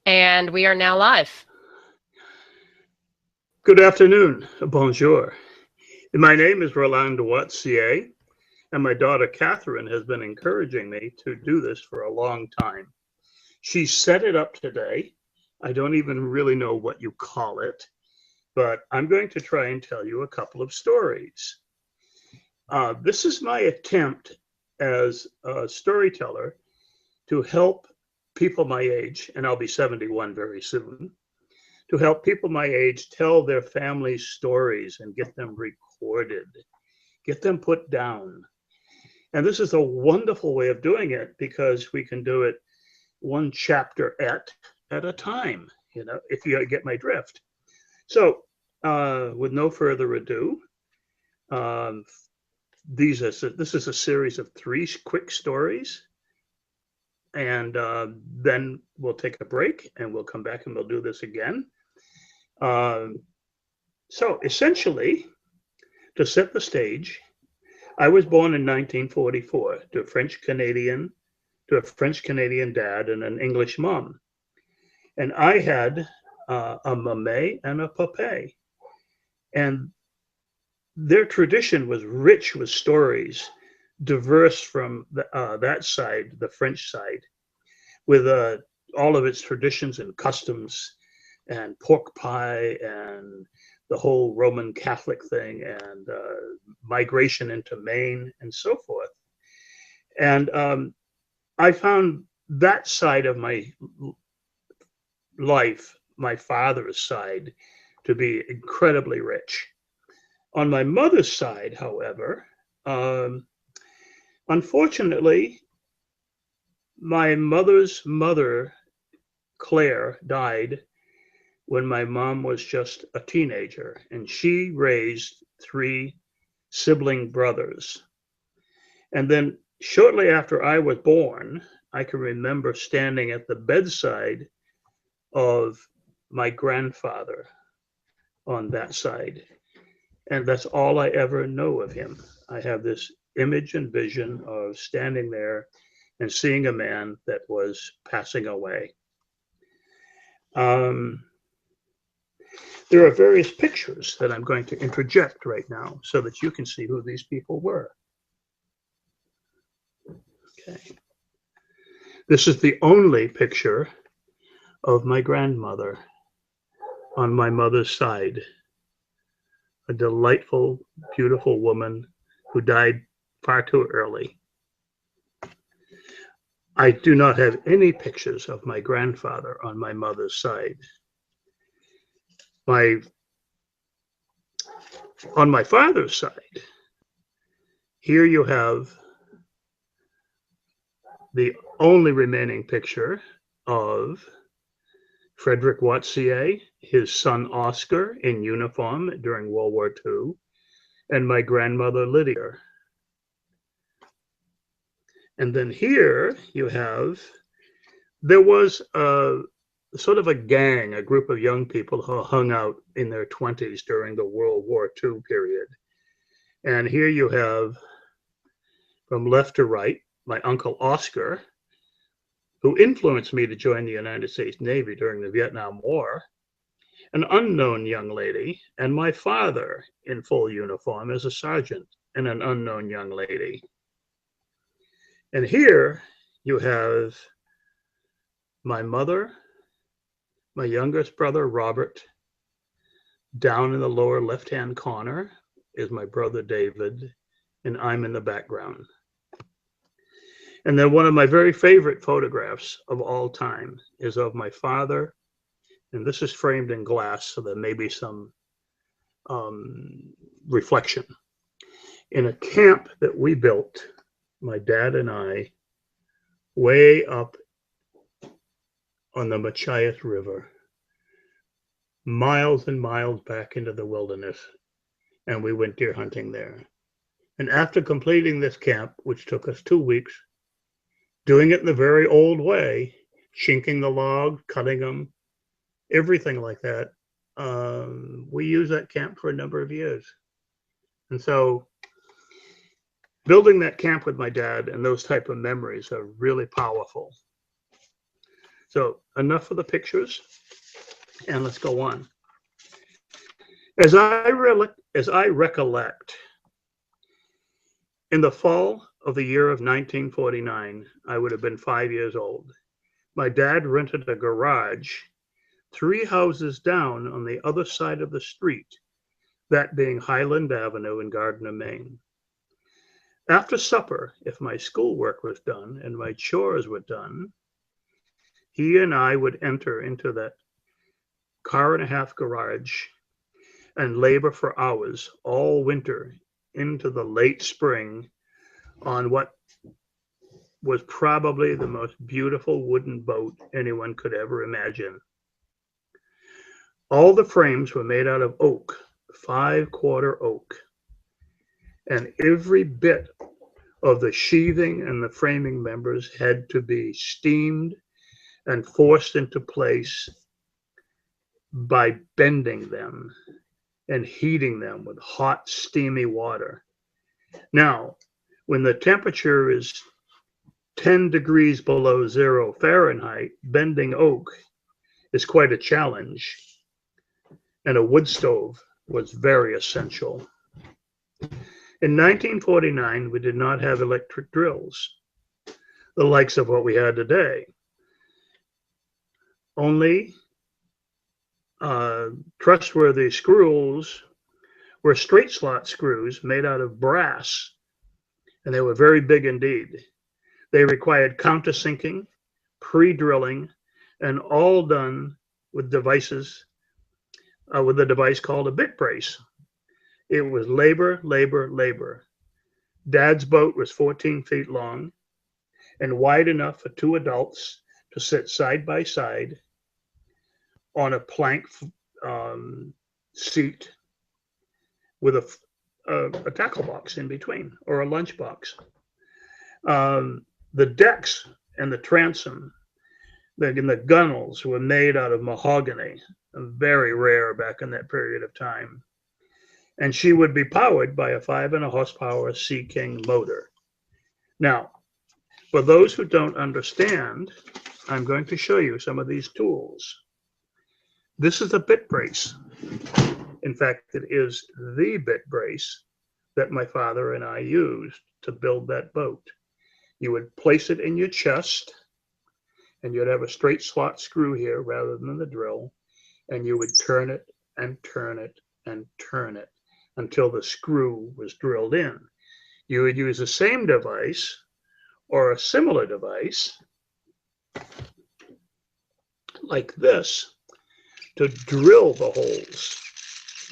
And we are now live. Good afternoon, bonjour. My name is Roland Watier, and my daughter Catherine has been encouraging me to do this for a long time. She set it up today. I don't even really know what you call it, but I'm going to try and tell you a couple of stories. This is my attempt as a storyteller to help people my age, and I'll be 71 very soon, to help people my age tell their family stories and get them recorded, get them put down. And this is a wonderful way of doing it because we can do it one chapter at a time, if you get my drift. So, with no further ado, um, this is a series of three quick stories, and then we'll take a break and we'll come back and we'll do this again. Um, so essentially, to set the stage, I was born in 1944 to a French Canadian dad and an English mom, and I had a mame and a papa, and their tradition was rich with stories, diverse from that side, the French side, with all of its traditions and customs, and pork pie, and the whole Roman Catholic thing, and migration into Maine, and so forth. And I found that side of my life, my father's side, to be incredibly rich. On my mother's side, however, um, unfortunately, my mother's mother, Claire, died when my mom was just a teenager, and she raised three sibling brothers. And then shortly after I was born, I can remember standing at the bedside of my grandfather on that side. And that's all I ever know of him. I have this image and vision of standing there and seeing a man that was passing away. Um, there are various pictures that I'm going to interject right now so that you can see who these people were. Okay. This is the only picture of my grandmother on my mother's side, a delightful, beautiful woman who died far too early. I do not have any pictures of my grandfather on my mother's side. My On my father's side, here you have the only remaining picture of Frederick Watier, his son Oscar in uniform during World War II, and my grandmother Lydia. And then here you have, there was a sort of a gang, a group of young people who hung out in their 20s during the World War II period. And here you have, from left to right, my uncle Oscar, who influenced me to join the United States Navy during the Vietnam War, an unknown young lady, and my father in full uniform as a sergeant, and an unknown young lady. And here you have my mother, my youngest brother, Robert. Down in the lower left-hand corner is my brother, David, and I'm in the background. And then one of my very favorite photographs of all time is of my father. And this is framed in glass, so there may be some reflection. In a camp that we built, my dad and I, way up on the Machias River, miles and miles back into the wilderness, and we went deer hunting there. And after completing this camp, which took us 2 weeks, doing it in the very old way, chinking the logs, cutting them, everything like that, we used that camp for a number of years. And so building that camp with my dad and those type of memories are really powerful. So enough of the pictures, and let's go on. As I recollect, in the fall of the year of 1949, I would have been 5 years old. My dad rented a garage 3 houses down on the other side of the street, that being Highland Avenue in Gardner, Maine. After supper, if my schoolwork was done and my chores were done, he and I would enter into that car-and-a-half garage and labor for hours all winter into the late spring on what was probably the most beautiful wooden boat anyone could ever imagine. All the frames were made out of oak, 5-quarter oak, and every bit of the sheathing and the framing members had to be steamed and forced into place by bending them and heating them with hot, steamy water. Now, when the temperature is 10 degrees below 0 Fahrenheit, bending oak is quite a challenge, and a wood stove was very essential. In 1949, we did not have electric drills, the likes of what we had today. Only trustworthy screws were straight slot screws made out of brass, and they were very big indeed. They required countersinking, pre-drilling, and all done with devices, with a device called a bit brace. It was labor, labor, labor. Dad's boat was 14 feet long and wide enough for 2 adults to sit side by side on a plank seat with a tackle box in between, or a lunch box. The decks and the transom and the gunnels were made out of mahogany, very rare back in that period of time. And she would be powered by a 5.5 horsepower Sea King motor. Now, for those who don't understand, I'm going to show you some of these tools. This is a bit brace. In fact, it is the bit brace that my father and I used to build that boat. You would place it in your chest, and you'd have a straight slot screw here rather than the drill, and you would turn it and turn it and turn it until the screw was drilled in. You would use the same device or a similar device like this to drill the holes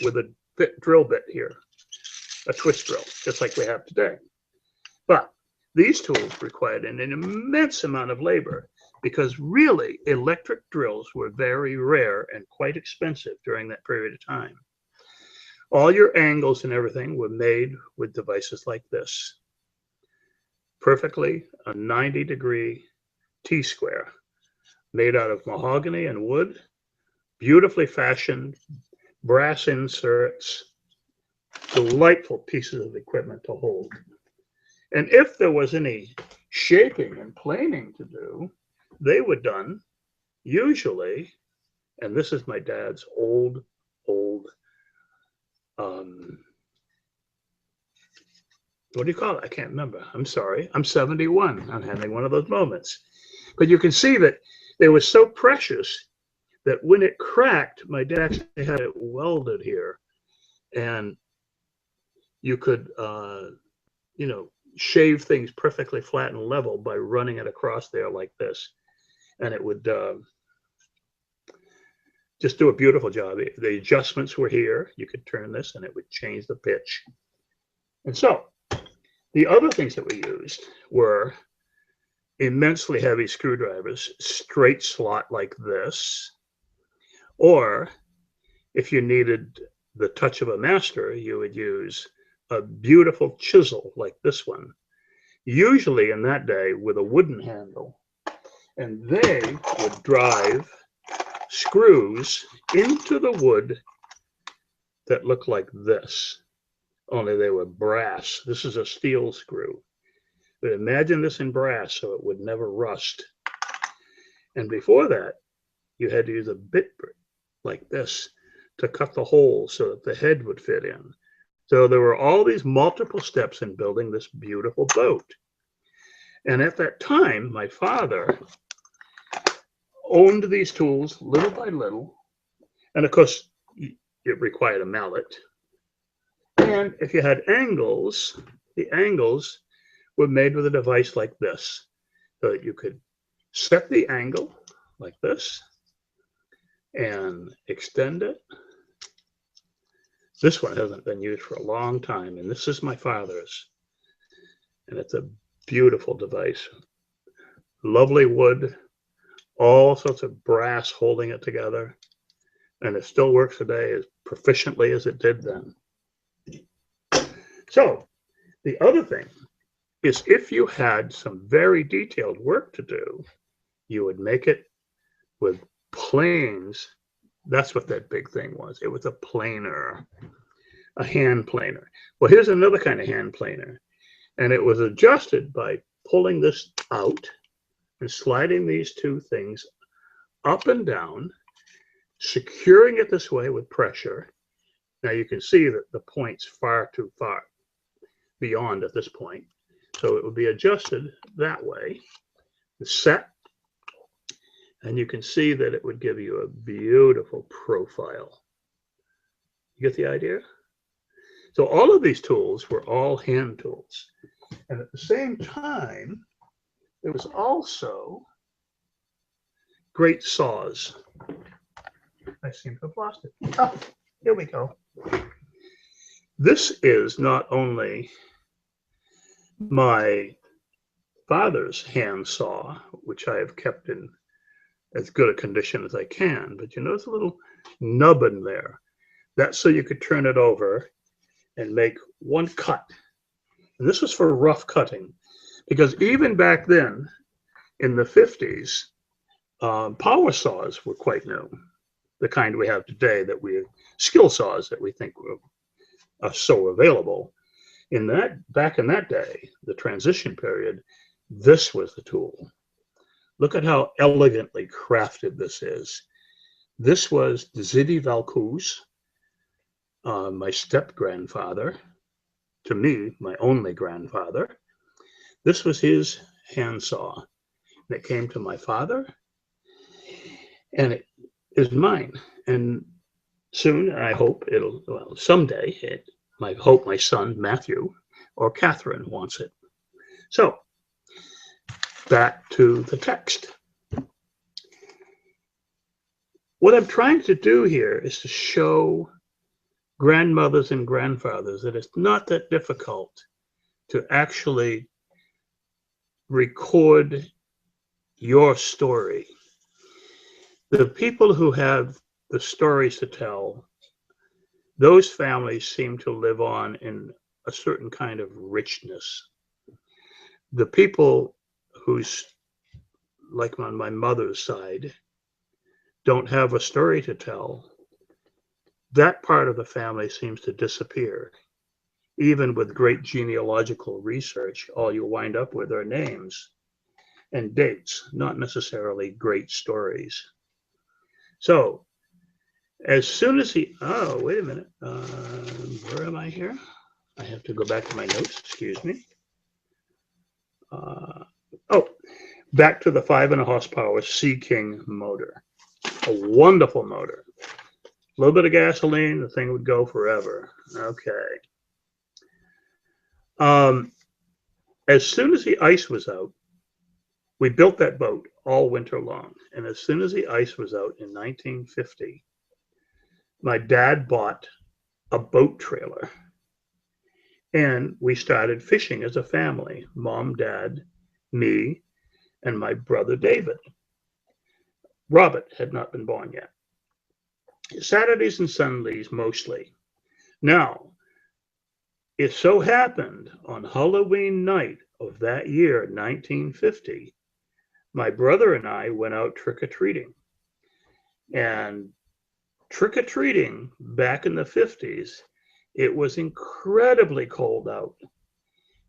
with a drill bit here, a twist drill, just like we have today. But these tools required an immense amount of labor because really electric drills were very rare and quite expensive during that period of time. All your angles and everything were made with devices like this. Perfectly a 90-degree T-square made out of mahogany and wood, beautifully fashioned brass inserts, delightful pieces of equipment to hold. And if there was any shaping and planing to do, they were done usually, and this is my dad's old, what do you call it? I can't remember. I'm sorry. I'm 71. I'm having one of those moments. But you can see that they were so precious that when it cracked, my dad had it welded here. And you could, shave things perfectly flat and level by running it across there like this. And it would just do a beautiful job. The adjustments were here. You could turn this and it would change the pitch. And so the other things that we used were immensely heavy screwdrivers, straight slot like this, or if you needed the touch of a master, you would use a beautiful chisel like this one, usually in that day with a wooden handle. And they would drive screws into the wood that looked like this, only they were brass. This is a steel screw. But imagine this in brass so it would never rust. And before that, you had to use a bit like this to cut the holes so that the head would fit in. So there were all these multiple steps in building this beautiful boat. And at that time, my father owned these tools little by little. And of course, it required a mallet. And if you had angles, the angles were made with a device like this, so that you could set the angle like this and extend it. This one hasn't been used for a long time, and this is my father's. And it's a beautiful device. Lovely wood, all sorts of brass holding it together. And it still works today as proficiently as it did then. So the other thing is, if you had some very detailed work to do, you would make it with planes. That's what that big thing was. It was a planer, a hand planer. Well, here's another kind of hand planer. And it was adjusted by pulling this out and sliding these two things up and down, securing it this way with pressure. Now you can see that the point's far too far beyond at this point. So it would be adjusted that way, set, and you can see that it would give you a beautiful profile. You get the idea? So all of these tools were all hand tools. And at the same time, there was also great saws. I seem to have lost it. Oh, here we go. This is not only my father's hand saw, which I have kept in as good a condition as I can, but you notice a little nub in there. That's so you could turn it over and make one cut. And this was for rough cutting, because even back then, in the 50s, power saws were quite new. The kind we have today, that skill saws that we think are so available. Back in that day, the transition period, this was the tool. Look at how elegantly crafted this is. This was Zidi Valcouz, my step-grandfather, to me, my only grandfather. This was his hand saw. And it came to my father, and it is mine. And soon, I hope someday, I hope my son, Matthew, or Catherine wants it. So, back to the text. What I'm trying to do here is to show grandmothers and grandfathers that it's not that difficult to actually record your story. The people who have the stories to tell, those families seem to live on in a certain kind of richness. The people who's, like on my mother's side, don't have a story to tell, that part of the family seems to disappear. Even with great genealogical research, all you wind up with are names and dates, not necessarily great stories. So, as soon as oh, wait a minute, where am I here? I have to go back to my notes, excuse me. Back to the 5.5 horsepower Sea King motor. A wonderful motor. A little bit of gasoline, the thing would go forever. Okay. As soon as the ice was out, we built that boat all winter long. And as soon as the ice was out in 1950, my dad bought a boat trailer. And we started fishing as a family. Mom, Dad, me, and my brother David. Robert had not been born yet. Saturdays and Sundays mostly. Now, it so happened on Halloween night of that year, 1950, my brother and I went out trick-or-treating. And trick-or-treating back in the 50s, it was incredibly cold out.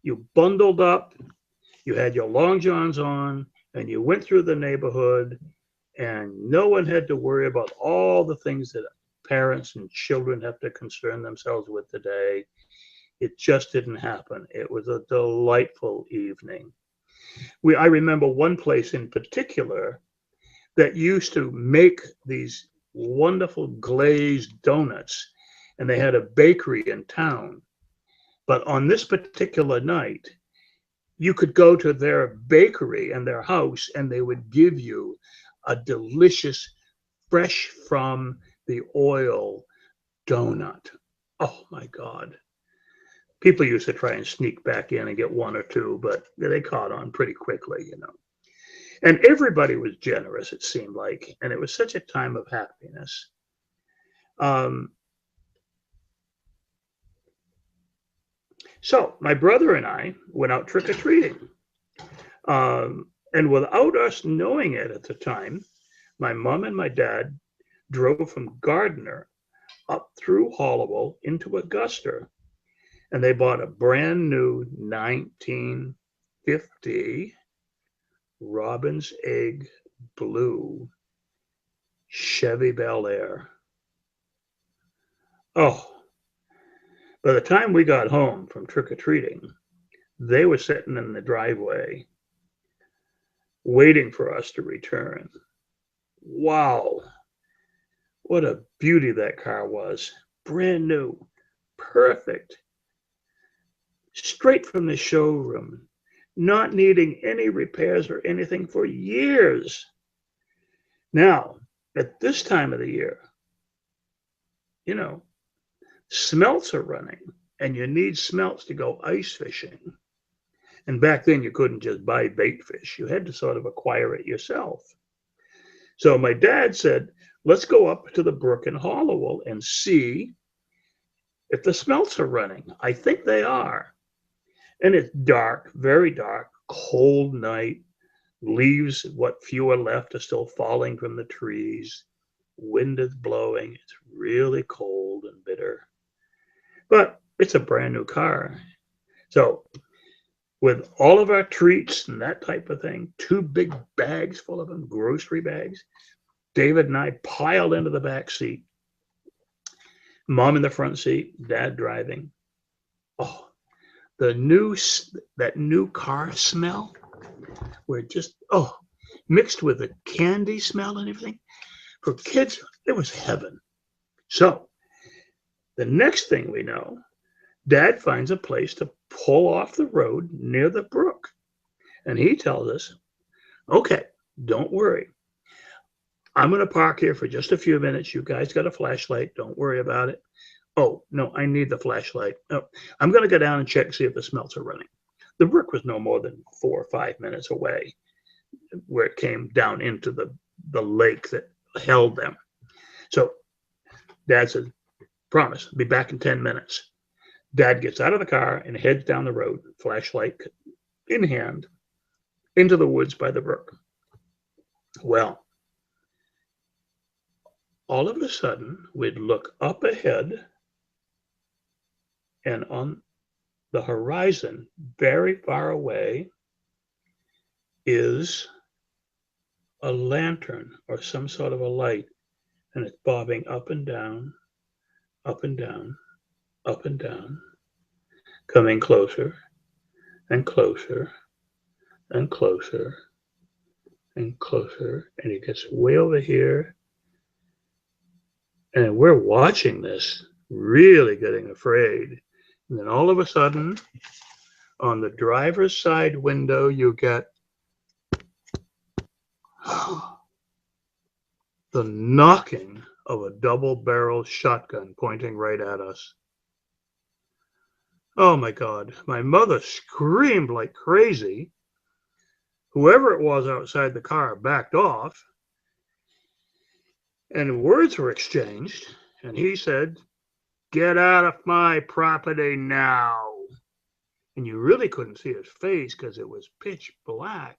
You bundled up, you had your long johns on, and you went through the neighborhood and no one had to worry about all the things that parents and children have to concern themselves with today. It just didn't happen. It was a delightful evening. I remember one place in particular that used to make these wonderful glazed donuts, and they had a bakery in town. But on this particular night, you could go to their bakery and their house, and they would give you a delicious, fresh from the oil donut. Oh my God. People used to try and sneak back in and get one or two, but they caught on pretty quickly, you know. And everybody was generous, it seemed like, and it was such a time of happiness. So my brother and I went out trick-or-treating. And without us knowing it at the time, my mom and my dad drove from Gardner up through Hollowell into Augusta, and they bought a brand new 1950 Robin's Egg blue Chevy Bel Air. Oh, by the time we got home from trick-or-treating, they were sitting in the driveway waiting for us to return. Wow, what a beauty that car was. Brand new, perfect, straight from the showroom, not needing any repairs or anything for years. Now, at this time of the year, you know, smelts are running, and you need smelts to go ice fishing. And back then you couldn't just buy bait fish. You had to sort of acquire it yourself. So my dad said, let's go up to the brook in Hollowell and see if the smelts are running. I think they are. And it's dark, very dark, cold night. Leaves, what few are left, are still falling from the trees. Wind is blowing. It's really cold and bitter. But it's a brand new car. So with all of our treats and that type of thing, 2 big bags full of them, grocery bags, David and I piled into the back seat. Mom in the front seat, Dad driving. Oh, that new car smell, where just, mixed with the candy smell and everything. For kids, it was heaven. So the next thing we know, Dad finds a place to pull off the road near the brook. And he tells us, okay, don't worry. I'm going to park here for just a few minutes. You guys got a flashlight. Don't worry about it. Oh, no, I need the flashlight. Oh, I'm going to go down and check, see if the smelts are running. The brook was no more than 4 or 5 minutes away, where it came down into the lake that held them. So Dad said, promise, be back in 10 minutes. Dad gets out of the car and heads down the road, flashlight in hand, into the woods by the brook. Well, all of a sudden, we'd look up ahead, and on the horizon, very far away, is a lantern or some sort of a light, and it's bobbing up and down, up and down, up and down, coming closer and closer and closer and closer, and it gets way over here. And we're watching this, really getting afraid. And then all of a sudden, on the driver's side window, you get the knocking of a double-barreled shotgun pointing right at us. Oh my God, my mother screamed like crazy. Whoever it was outside the car backed off, and words were exchanged, and he said, "Get out of my property now." And you really couldn't see his face because it was pitch black.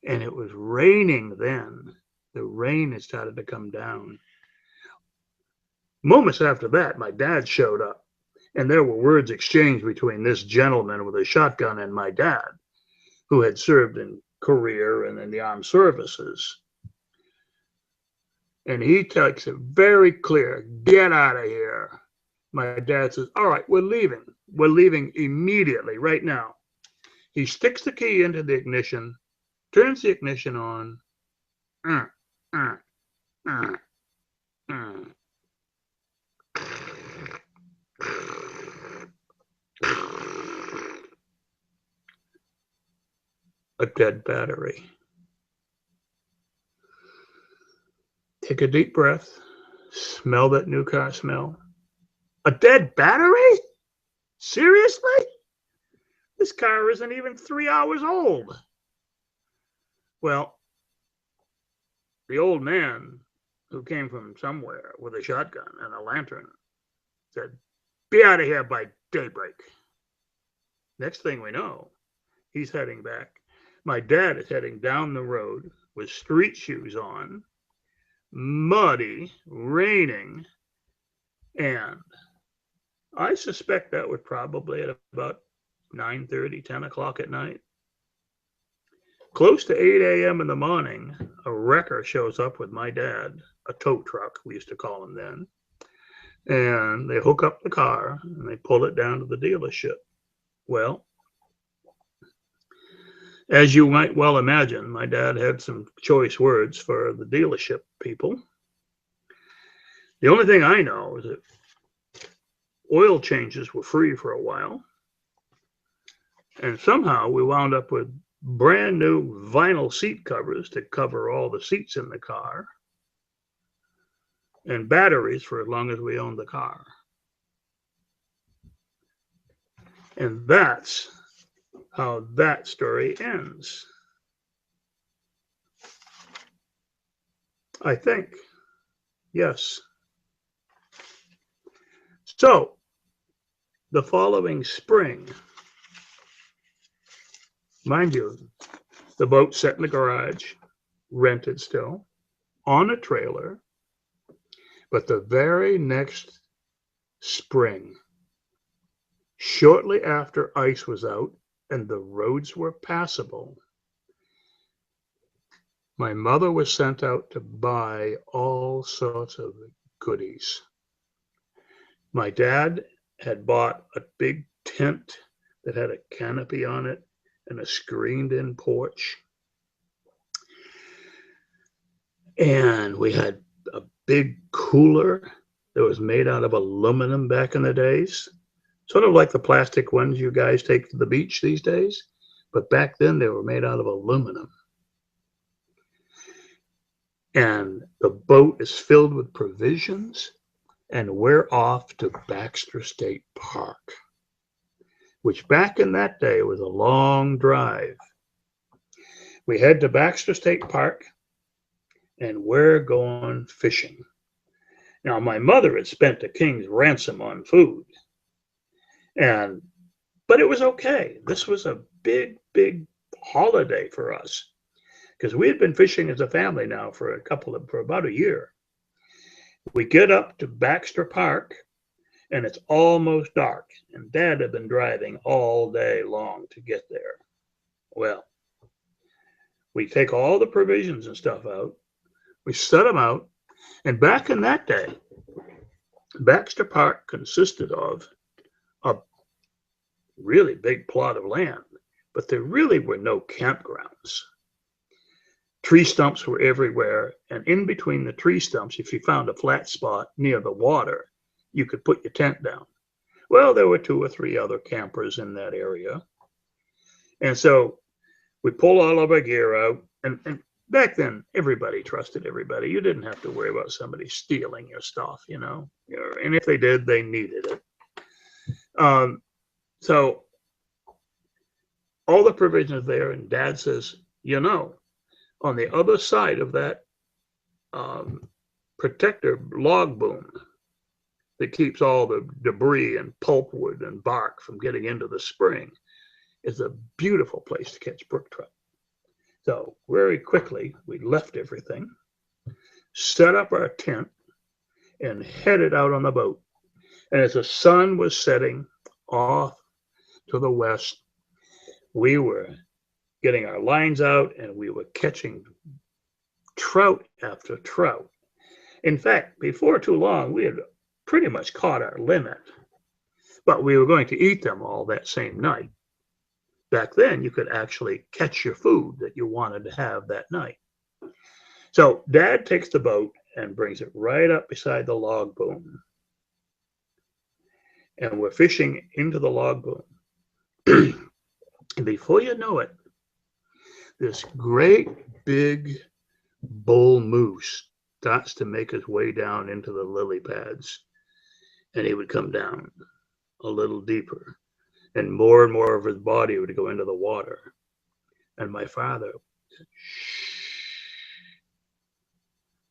And it was raining then. The rain had started to come down. Moments after that, my dad showed up, and there were words exchanged between this gentleman with a shotgun and my dad, who had served in Korea and in the armed services. And he takes it very clear, get out of here. My dad says, all right, we're leaving. We're leaving immediately, right now. He sticks the key into the ignition, turns the ignition on. Uh, uh, uh, uh. A dead battery. Take a deep breath. Smell that new car smell. A dead battery? Seriously? This car isn't even 3 hours old. Well, the old man who came from somewhere with a shotgun and a lantern said, be out of here by daybreak. Next thing we know, he's heading back. My dad is heading down the road with street shoes on, muddy, raining, and I suspect that was probably at about 9:30, 10 o'clock at night. Close to 8 a.m. in the morning, a wrecker shows up with my dad, a tow truck, we used to call him then, and they hook up the car and they pull it down to the dealership. Well, as you might well imagine, my dad had some choice words for the dealership people. The only thing I know is that oil changes were free for a while, and somehow we wound up with brand new vinyl seat covers to cover all the seats in the car, and batteries for as long as we owned the car. And that's how that story ends. I think. Yes. So, the following spring, mind you, the boat set in the garage, rented still, on a trailer, but the very next spring, shortly after ice was out and the roads were passable, my mother was sent out to buy all sorts of goodies. My dad had bought a big tent that had a canopy on it and a screened-in porch. And we had a big cooler that was made out of aluminum back in the days, sort of like the plastic ones you guys take to the beach these days. But back then, they were made out of aluminum. And the boat is filled with provisions, and we're off to Baxter State Park, which back in that day was a long drive. We head to Baxter State Park, and we're going fishing. Now, my mother had spent a king's ransom on food, but it was okay. This was a big, big holiday for us because we had been fishing as a family now for about a year. We get up to Baxter Park, and it's almost dark, and Dad had been driving all day long to get there. Well, we take all the provisions and stuff out, we set them out, and back in that day, Baxter Park consisted of a really big plot of land, but there really were no campgrounds. Tree stumps were everywhere, and in between the tree stumps, if you found a flat spot near the water, you could put your tent down. Well, there were 2 or 3 other campers in that area. And so we pull all of our gear out, and back then, everybody trusted everybody. You didn't have to worry about somebody stealing your stuff, you know. And if they did, they needed it. So all the provisions there, and Dad says, on the other side of that protector log boom that keeps all the debris and pulpwood and bark from getting into the spring is a beautiful place to catch brook trout. So very quickly, we left everything, set up our tent, and headed out on the boat. And as the sun was setting off to the west, we were getting our lines out, and we were catching trout after trout. In fact, before too long, we had pretty much caught our limit, but we were going to eat them all that same night. Back then, you could actually catch your food that you wanted to have that night. So Dad takes the boat and brings it right up beside the log boom. And we're fishing into the log boom. And before you know it, this great big bull moose starts to make his way down into the lily pads. And he would come down a little deeper, and more of his body would go into the water. And my father said, shh.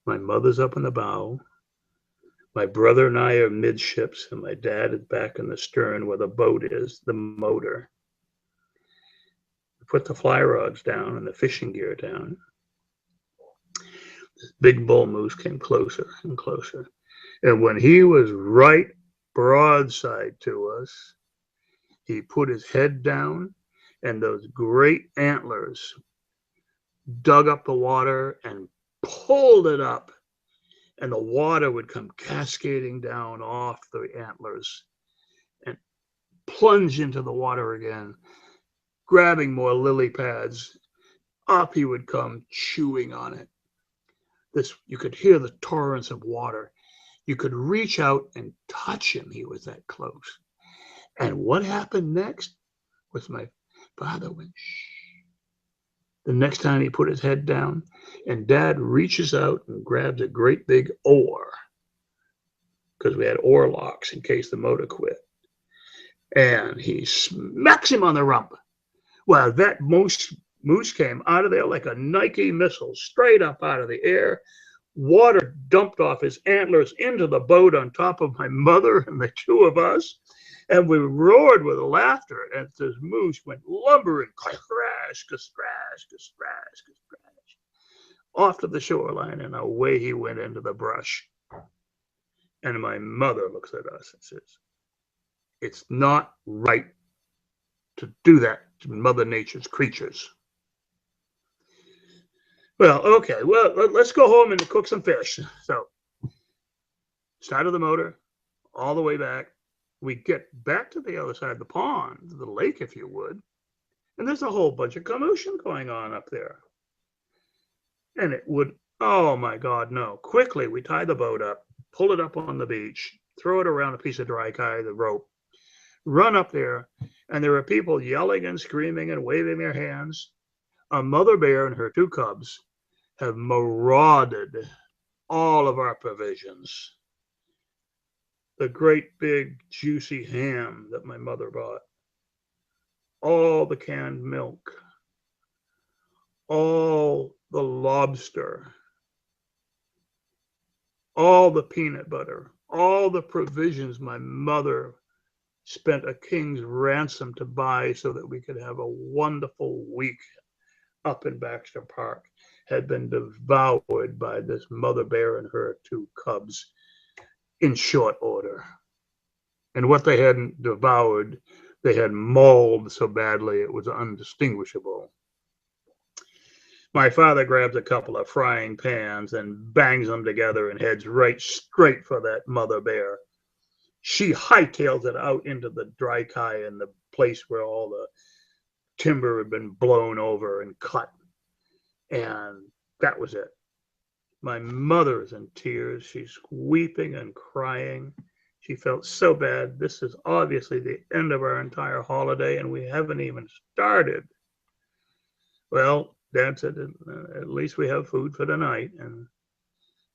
My mother's up in the bow. My brother and I are midships, and my dad is back in the stern where the boat is, the motor. We put the fly rods down and the fishing gear down. This big bull moose came closer and closer. And when he was right broadside to us, he put his head down, and those great antlers dug up the water and pulled it up. And the water would come cascading down off the antlers and plunge into the water again, grabbing more lily pads. Up he would come, chewing on it. You could hear the torrents of water. You could reach out and touch him. He was that close. And what happened next was my father went, shh. The next time he put his head down, and Dad reaches out and grabs a great big oar, because we had oar locks in case the motor quit. And he smacks him on the rump. Well, that moose came out of there like a Nike missile, straight up out of the air. Water dumped off his antlers into the boat on top of my mother and the two of us. And we roared with laughter as this moose went lumbering, crash, crash, crash, crash, crash, off to the shoreline, and away he went into the brush. And my mother looks at us and says, it's not right to do that to Mother Nature's creatures. Well, okay, well, let's go home and cook some fish. So, started the motor all the way back. We get back to the other side of the pond, the lake, if you would, and there's a whole bunch of commotion going on up there. And it would, oh my God, no. Quickly, we tie the boat up, pull it up on the beach, throw it around a piece of dry guy, the rope, run up there, and there are people yelling and screaming and waving their hands. A mother bear and her two cubs have marauded all of our provisions. The great big juicy ham that my mother bought, all the canned milk, all the lobster, all the peanut butter, all the provisions my mother spent a king's ransom to buy so that we could have a wonderful week up in Baxter Park had been devoured by this mother bear and her two cubs in short order. And what they hadn't devoured, they had mauled so badly it was undistinguishable. My father grabs a couple of frying pans and bangs them together and heads right straight for that mother bear. She hightails it out into the dry kai in the place where all the timber had been blown over and cut. And that was it. My mother is in tears. She's weeping and crying. She felt so bad. This is obviously the end of our entire holiday, and we haven't even started. Well, Dad said, at least we have food for tonight. And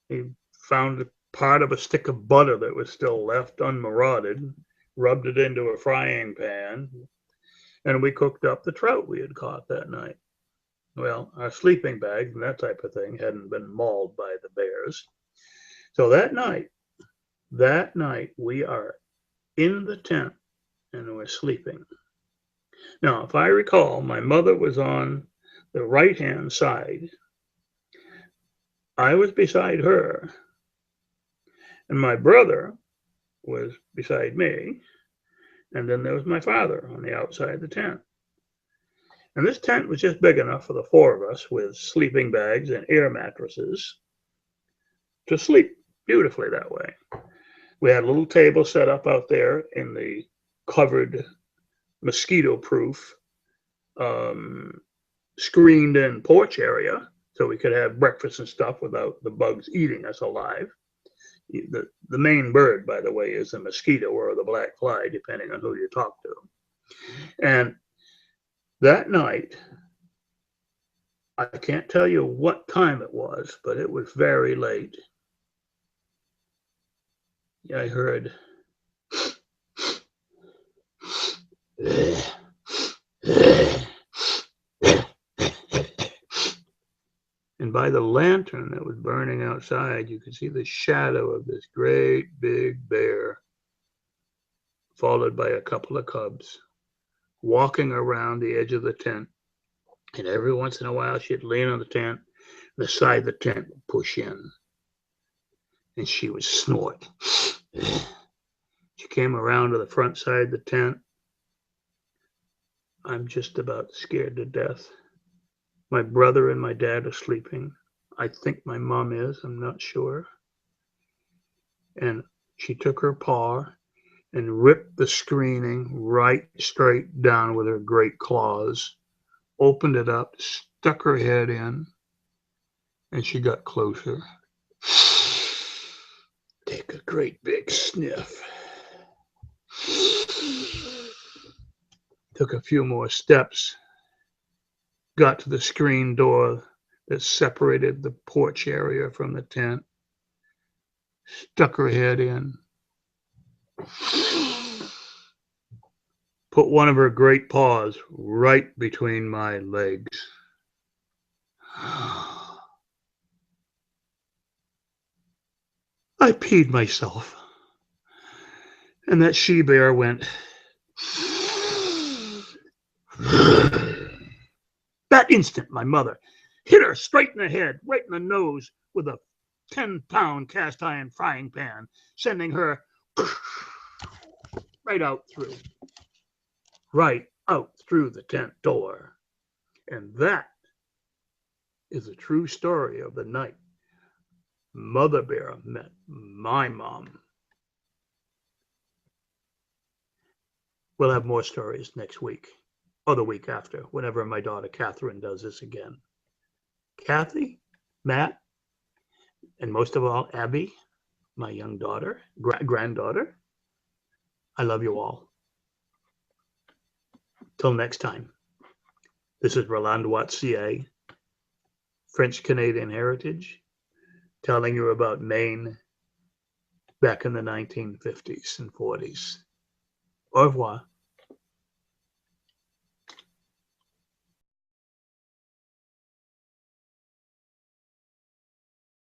he found part of a stick of butter that was still left unmarauded, rubbed it into a frying pan, and we cooked up the trout we had caught that night. Well, our sleeping bags and that type of thing hadn't been mauled by the bears. So that night, we are in the tent and we're sleeping. Now, if I recall, my mother was on the right-hand side. I was beside her, and my brother was beside me, and then there was my father on the outside of the tent. And this tent was just big enough for the four of us with sleeping bags and air mattresses to sleep. beautifully that way. We had a little table set up out there in the covered, mosquito-proof, um, screened-in porch area, so we could have breakfast and stuff without the bugs eating us alive. The main bird, by the way, is the mosquito or the black fly, depending on who you talk to. And that night, I can't tell you what time it was, but it was very late. I heard and by the lantern that was burning outside, you could see the shadow of this great big bear, followed by a couple of cubs, walking around the edge of the tent. And every once in a while, she'd lean on the tent, the side of the tent would push in, and she would snort. She came around to the front side of the tent. I'm just about scared to death. My brother and my dad are sleeping. I think my mom is, I'm not sure. And she took her paw and ripped the screening right straight down with her great claws, opened it up, stuck her head in, and she got closer. Take a great big sniff. Took a few more steps, got to the screen door that separated the porch area from the tent, stuck her head in, put one of her great paws right between my legs. I peed myself, and that she-bear went. That instant, my mother hit her straight in the head, right in the nose, with a 10-pound cast iron frying pan, sending her right out through the tent door. And that is a true story of the night Mother Bear met my mom. We'll have more stories next week, or the week after, whenever my daughter Catherine does this again. Kathy, Matt, and most of all, Abby, my young daughter, granddaughter, I love you all. Till next time, this is Roland Watier, French-Canadian heritage, telling you about Maine back in the 1950s and 40s. Au revoir.